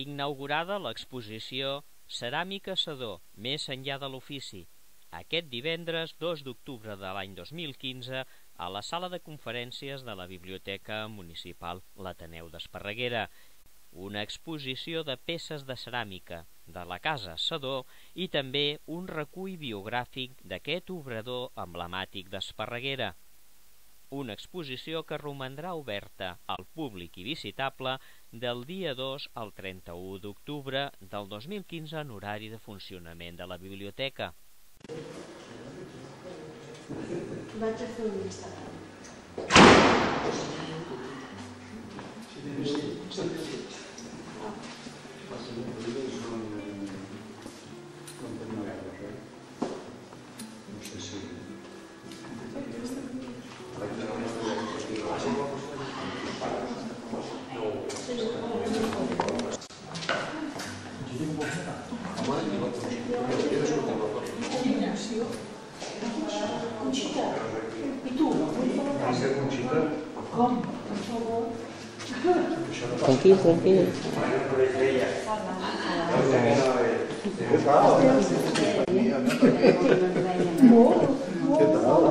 inaugurada l'exposició Ceràmica Sedó, més enllà de l'ofici, aquest divendres 2 d'octubre de l'any 2015 a la sala de conferències de la Biblioteca Municipal l'Ateneu d'Esparreguera. Una exposició de peces de ceràmica de la Casa Sedó i també un recull biogràfic d'aquest obrador emblemàtic d'Esparreguera. Una exposició que romandrà oberta al públic i visitable del dia 2 al 31 d'octubre del 2015 en horari de funcionament de la biblioteca. Vaig a fer un Instagram. No sé si... Conxita. I tu? Conxita? Com? Per favor. Tranquil, tranquil. Què tal? Què tal?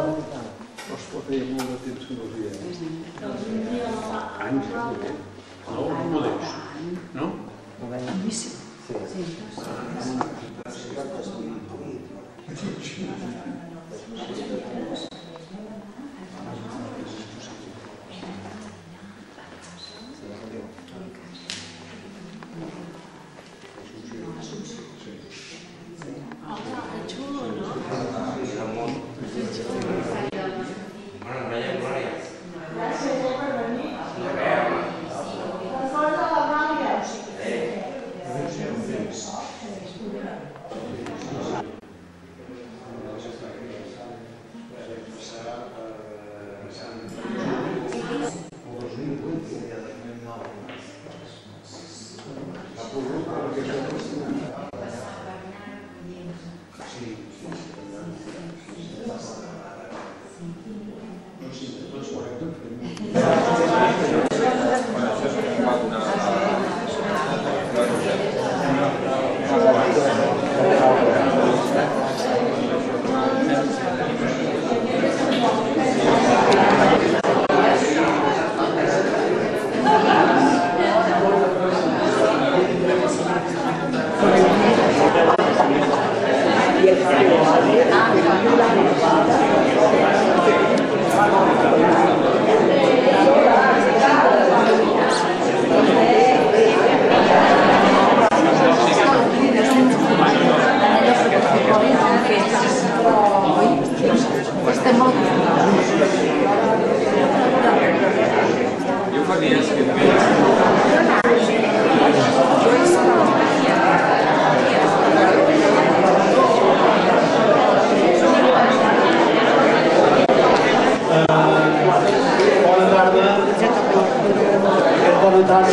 Ostres, feia molt de temps que no els veiem. Anys, no? No, no deus. No? Boníssim.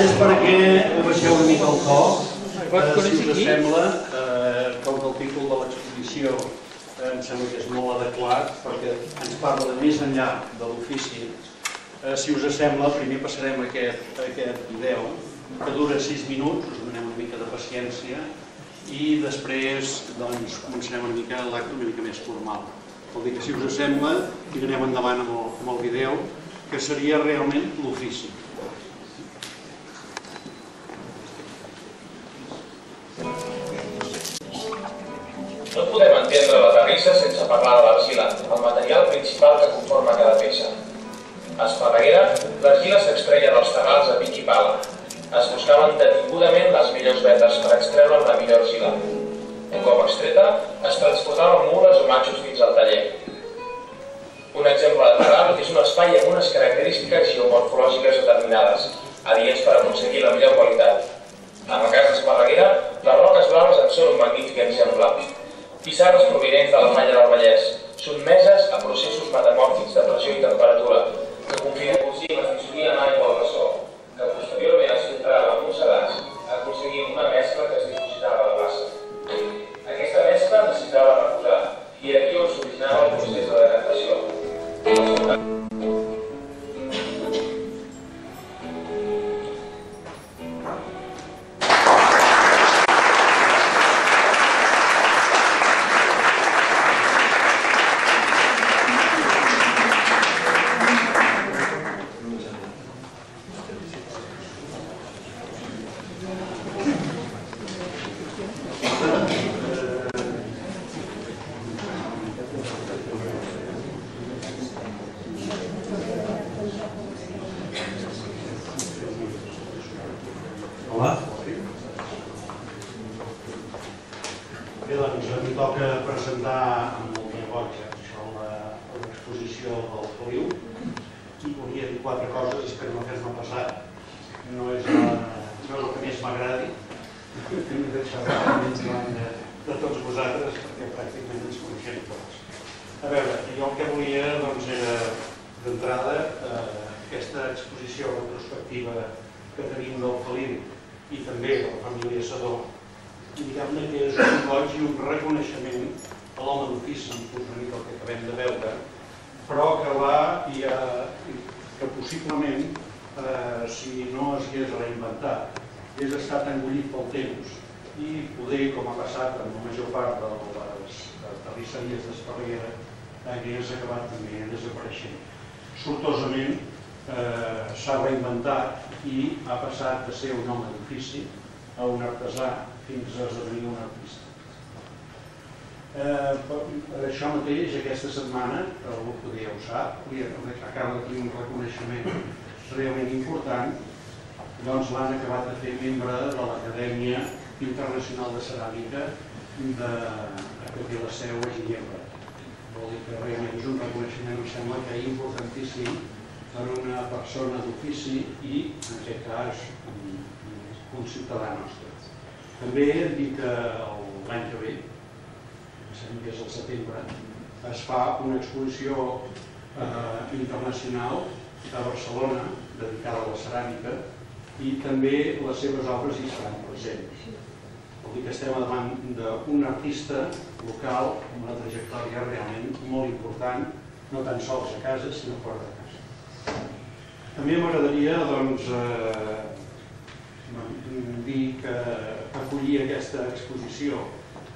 És perquè ho baixeu una mica al to, si us sembla, com que el títol de l'exposició em sembla que és molt adequat perquè ens parla de més enllà de l'ofici. Si us sembla, primer passarem aquest vídeo que dura 6 minuts, us donem una mica de paciència i després començarem una mica l'acte una mica més formal. Vol dir que si us sembla, tirarem endavant amb el vídeo, que seria realment l'ofici. No podem entendre la terrissa sense parlar de l'argila, el material principal que conforma cada peça. A Esparreguera, l'argila s'extreia dels terrals a pic i pala. Es buscaven detingudament les millors vetes per extreure'n la millor argila. Un cop extreta, es transportaven mules o matxos fins al taller. Un exemple de terral és un espai amb unes característiques geomorfològiques determinades, adients per aconseguir la millor qualitat. En el cas d'Esparreguera, les roques blaves en són un magnífic exemple. Pissarres provinents de la Falla del Vallès, sotmeses a processos metamòrfics de pressió i temperatura, que configuren la fissuria en aigua al ressò, que posteriorment es filtrava amb un sedàs, aconseguint una mescla que es dipositava a la bassa. Aquesta mescla necessitava reposar, i aquí on s'originava el procés de decantació. del Feliu i volia dir 4 coses, espero no fer-me passat. No és el que més m'agradi, hem de xerrar més de tots vosaltres, perquè pràcticament ens coneixem tots. A veure, jo el que volia era, d'entrada, aquesta exposició retrospectiva que tenim del Feliu i també de la família Sedó, diguem-ne que és un goig i un reconeixement a l'home d'ofici, una mica el que acabem de veure, però que va i que possiblement, si no es hagués reinventat, hagués estat engollit pel temps i poder, com ha passat en la major part de les terrisseries d'Esparreguera, hagués acabat també desapareixent. Sortosament s'ha reinventat i ha passat de ser un home d'ofici a un artesà fins a esdevenir un artista. Per això mateix, aquesta setmana, algú poder ja ho sap, acaba de tenir un reconeixement realment important, doncs l'han acabat de fer membre de l'Acadèmia Internacional de Ceràmica que té la seu a Ginebra. Vol dir que realment és un reconeixement, em sembla que importantíssim per una persona d'ofici i, en aquest cas, un ciutadà nostre. També hem dit que l'any que ve, que és el setembre, es fa una exposició internacional a Barcelona dedicada a la ceràmica i també les seves obres hi seran presents. Vol dir que estem davant d'un artista local amb una trajectòria realment molt important, no tan sols a casa, sinó fora de casa. També m'agradaria dir que acollir aquesta exposició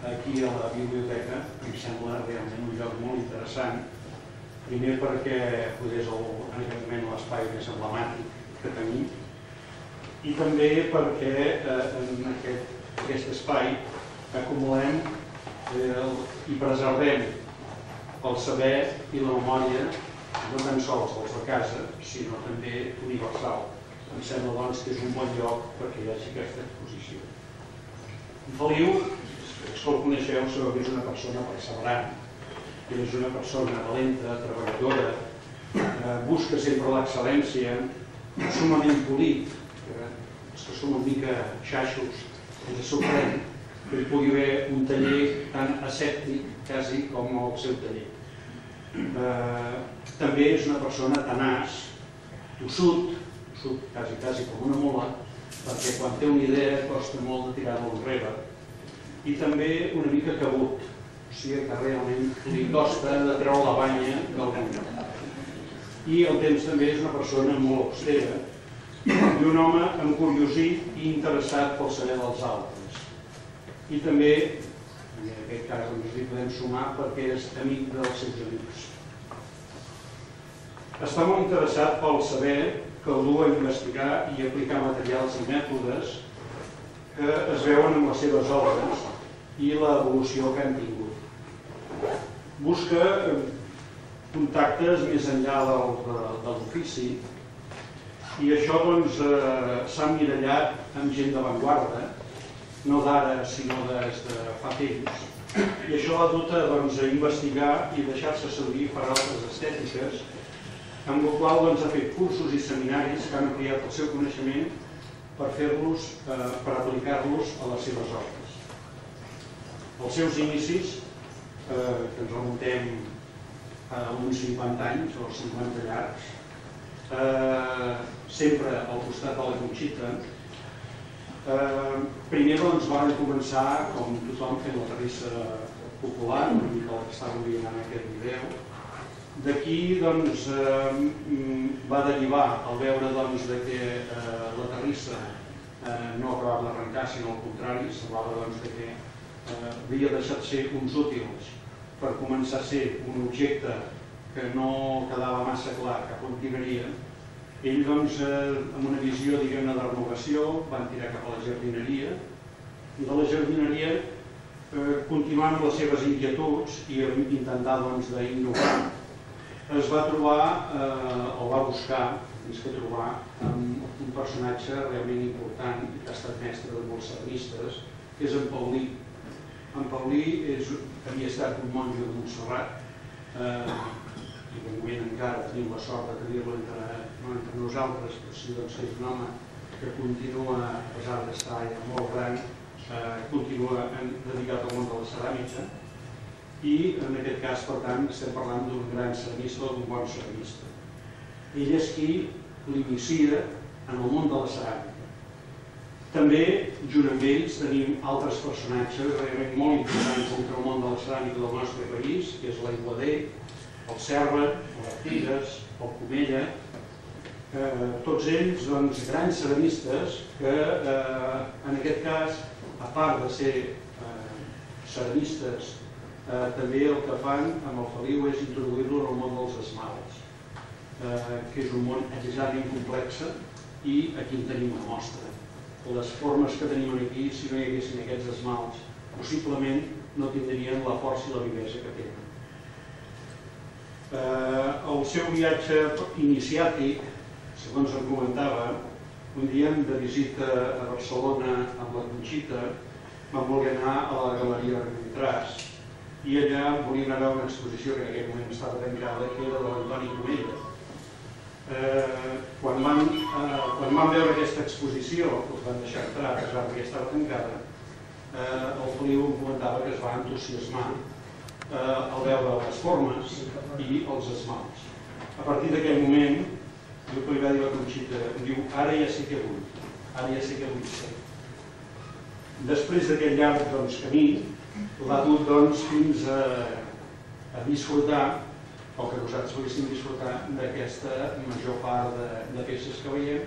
aquí a la biblioteca em sembla realment un lloc molt interessant. Primer perquè és en aquest moment l'espai més emblemàtic que tenim i també perquè en aquest espai acumulem i preservem el saber i la memòria no tan sols dels de casa, sinó també universal. Em sembla doncs que és un bon lloc perquè hi hagi aquesta exposició. En Feliu, els que el coneixeu, sabeu que és una persona perseverant, que és una persona valenta, treballadora, busca sempre l'excel·lència, sumament polit. Els que som una mica xaixos ens sorprèn que hi pugui haver un taller tan asèptic quasi com el seu taller. També és una persona tenaç, tossut quasi com una mula, perquè quan té una idea costa molt de tirar-la enrere, i també una mica cabut, o sigui que realment li costa de treure la banya del lloc. I al temps també és una persona molt austera i un home encuriosit i interessat pel saber dels altres. I també, en aquest cas ens hi podem sumar perquè és amic dels seus amics. Està molt interessat pel saber que el du a investigar i aplicar materials i mètodes que es veuen en les seves obres i l'evolució que han tingut. Busca contactes més enllà de l'ofici i això s'ha emmirallat amb gent d'avantguarda, no d'ara sinó des de fa temps, i això l'ha dut a investigar i deixar-se servir per altres estètiques, amb el qual ha fet cursos i seminaris que han ampliat el seu coneixement per aplicar-los a les seves obres. Els seus inicis, que ens remuntem a uns 50 anys o 50 llargs, sempre al costat de la Conxita. Primer van començar, com tothom, fent la terrissa popular, una mica el que estàvem veient en aquest vídeo. D'aquí va derivar al veure que la terrissa no acabava d'arrencar, sinó al contrari, semblava que havia deixat de ser uns útils per començar a ser un objecte que no quedava massa clar cap on tiraria. Ell, amb una visió de renovació, van tirar cap a la jardineria i de la jardineria, continuant amb les seves inquietuds i intentar d'innovar, es va trobar, o va buscar, més que trobar, un personatge realment important que ha estat mestre de molts ceramistes, que és en Paulí. En Paulí havia estat un monjo de Montserrat i de moment encara tenim la sort de tenir-lo no entre nosaltres, però sí que és un home que continua, a pesar d'estar ja molt gran, continua dedicat al món de la ceràmica, i en aquest cas, per tant, estem parlant d'un gran ceramista o d'un bon ceramista. Ell és qui l'inicia en el món de la ceràmica. També, junt amb ells, tenim altres personatges realment molt importants entre el món de la ceràmica del nostre país, que és l'Aiguader, el Serra, l'Artigas, el Comella, tots ells grans ceramistes que, en aquest cas, a part de ser ceramistes, també el que fan amb el Feliu és introduir-lo en el món dels esmalts, que és un món exageradament complex, i aquí en tenim una mostra. Les formes que tenim aquí, si no hi haguessin aquests esmalts, possiblement no tindrien la força i la vivesa que tenen. El seu viatge iniciàtic, segons em comentava, un dia de visita a Barcelona amb la Conxita, vam voler anar a la Galeria Arbitràs i allà volíem anar a una exposició que en aquell moment estava tancada, que era de l'Antoni Comella. Quan vam veure aquesta exposició, els van deixar entrar, perquè estava tancada, el Feliu em comentava que es va entusiasmar al veure les formes i els esmalts. A partir d'aquell moment, el que li va dir la Conxita, em diu, ara ja sé què vull, ara ja sé què vull ser. Després d'aquest llarg camí, l'ha dut fins a disfrutar, o que nosaltres poguéssim disfrutar d'aquesta major part de peces que veiem,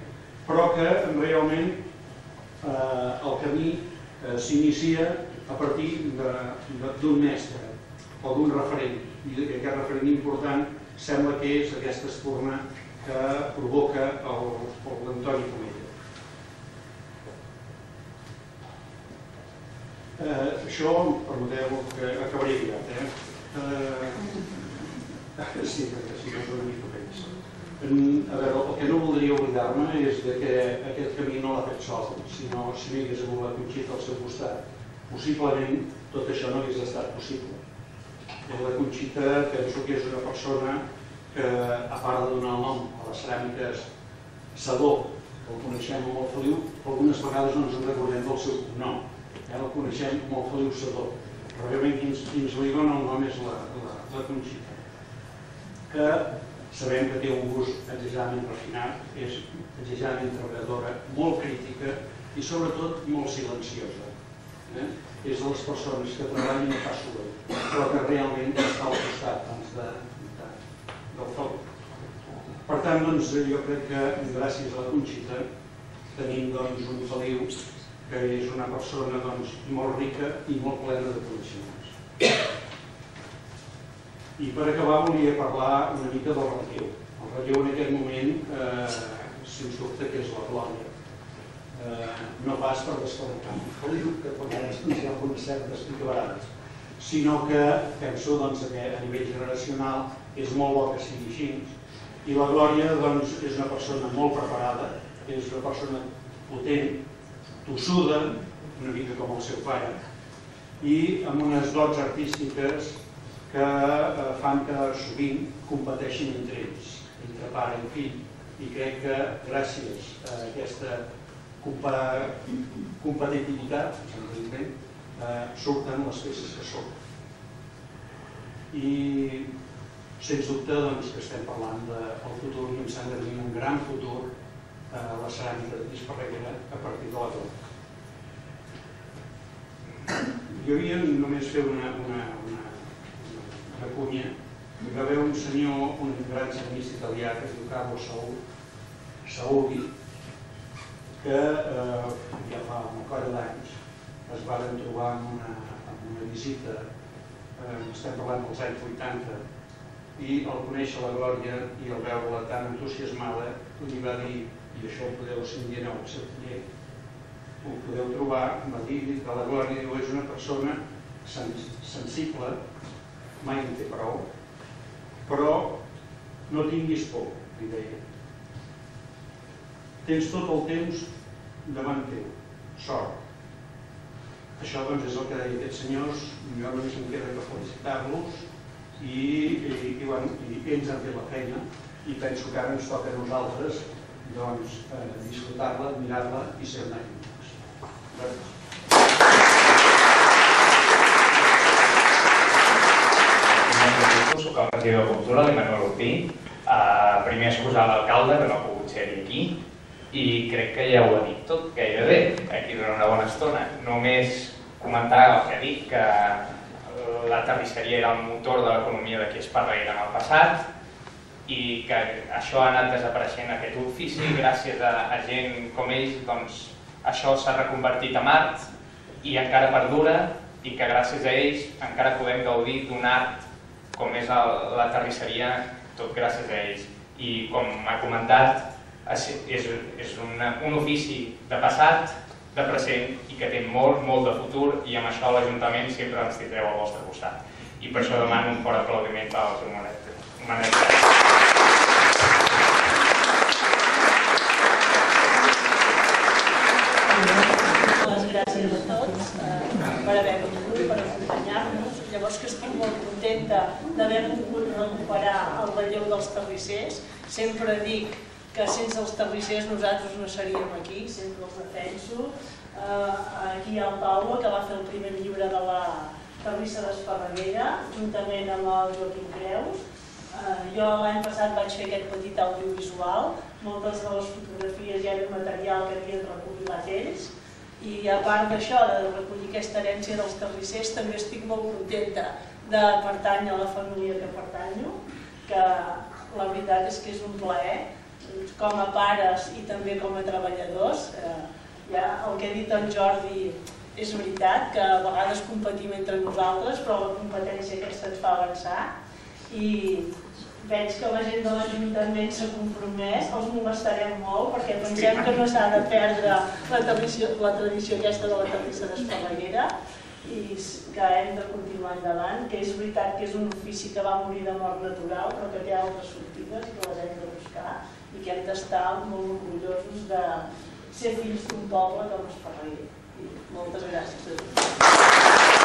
però que realment el camí s'inicia a partir d'un mestre o d'un referent, i aquest referent important sembla que és aquesta espurna que provoca l'Antoni Comella. Això, permeteu que acabaré aviat, sí, perquè si no és una mica pens. A veure, el que no voldria oblidar-me és que aquest camí no l'ha fet sol, sinó si no hi hagués hagut la Conxita al seu costat. Possiblement tot això no hagués estat possible. La Conxita penso que és una persona que, a part de donar el nom a les ceràmiques Sedó, el coneixem amb el Feliu, algunes vegades no ens en recordem del seu nom. El coneixem com el Feliu Sedó, però realment qui ens li dona el nom és la Conxita, que sabem que té un gust exageradament refinat, és exageradament treballadora, molt crítica i sobretot molt silenciosa. És de les persones que treballen i no fa soroll, però que realment està al costat del Feliu. Per tant, jo crec que gràcies a la Conxita tenim un Feliu que és una persona molt rica i molt plena de coneixements. I per acabar volia parlar una mica del relleu. El relleu en aquest moment, sens dubte, que és la glòria. No pas per desconnectar el Feliu, que per vegades hi ha algunes certes picabarades, sinó que penso que a nivell generacional és molt bo que sigui així. I la Glòria és una persona molt preparada, és una persona potent, tossuda, una mica com el seu pare, i amb unes dots artístiques que fan que sovint competeixin entre ells, entre pare i fill, i crec que gràcies a aquesta competitivitat surten les peces que són. I sens dubte que estem parlant del futur i em sembla que tenim un gran futur a la ceràmica de Esparreguera a partir de la Glòria. Jo havia només fer una cunya. Hi va haver un senyor, un gran ceramista italià que es diu Carlo Sauli, que ja fa una colla d'anys es van trobar en una visita, estem parlant dels anys 80, i al conèixer la Glòria i al veure-la tan entusiasmada, li va dir, i això ho podeu, si un dia aneu a Septier, ho podeu trobar, va dir que la Glòria és una persona sensible, mai en té prou, però no tinguis por, li deia. Tens tot el temps davant teu, sort. Això és el que deia aquests senyors, jo només em queda que felicitar-los i ells han fet la feina i penso que ara ens toca a nosaltres disfrutar-la, admirar-la i ser-ne crítics. Gràcies. Soc el regidor de Cultura, l'Emmanuel Orpí. Primer excusar l'alcalde, que no ha pogut ser-hi aquí, i crec que ja ho ha dit tot gairebé aquí durant una bona estona. Només comentar el que ha dit, que la terrisseria era el motor de l'economia d'aquí a Esparreguera en el passat i que això ha anat desapareixent aquest ofici gràcies a gent com ells, doncs això s'ha reconvertit en art i encara perdura i que gràcies a ells encara podem gaudir d'un art com és la terrisseria, tot gràcies a ells. I com m'ha comentat, és un ofici de passat, de present i que té molt de futur i amb això l'Ajuntament sempre ens tindreu al vostre costat. I per això demano un fort aplaudiment al seu Manet. Les gràcies a tots per haver vingut, per acompanyar-nos. Llavors que estic molt contenta d'haver pogut recuperar el relleu dels terrissers. Sempre dic que sense els terrissers nosaltres no seríem aquí, sempre els defenso. Aquí hi ha el Pau, que va fer el primer llibre de la terrissa d'Esparreguera, juntament amb el Joaquim Creus. Jo l'any passat vaig fer aquest petit audiovisual, moltes de les fotografies ja eren material que havien recopilat ells. I a part d'això, de recollir aquesta herència dels terrissers, també estic molt contenta de pertànyer a la família que pertanyo, que la veritat és que és un plaer, com a pares i també com a treballadors. El que ha dit en Jordi és veritat, que a vegades competim entre nosaltres, però la competència aquesta ens fa avançar. I veig que la gent de l'Ajuntament s'ha compromès, els molestarem molt perquè pensem que no s'ha de perdre la tradició aquesta de la terrissa d'Esparreguera i que hem de continuar endavant, que és veritat que és un ofici que va morir de mort natural però que té altres sortides i que les hem de buscar i que hem d'estar molt orgullosos de ser fills d'un poble com Esparreguera. Moltes gràcies a tots.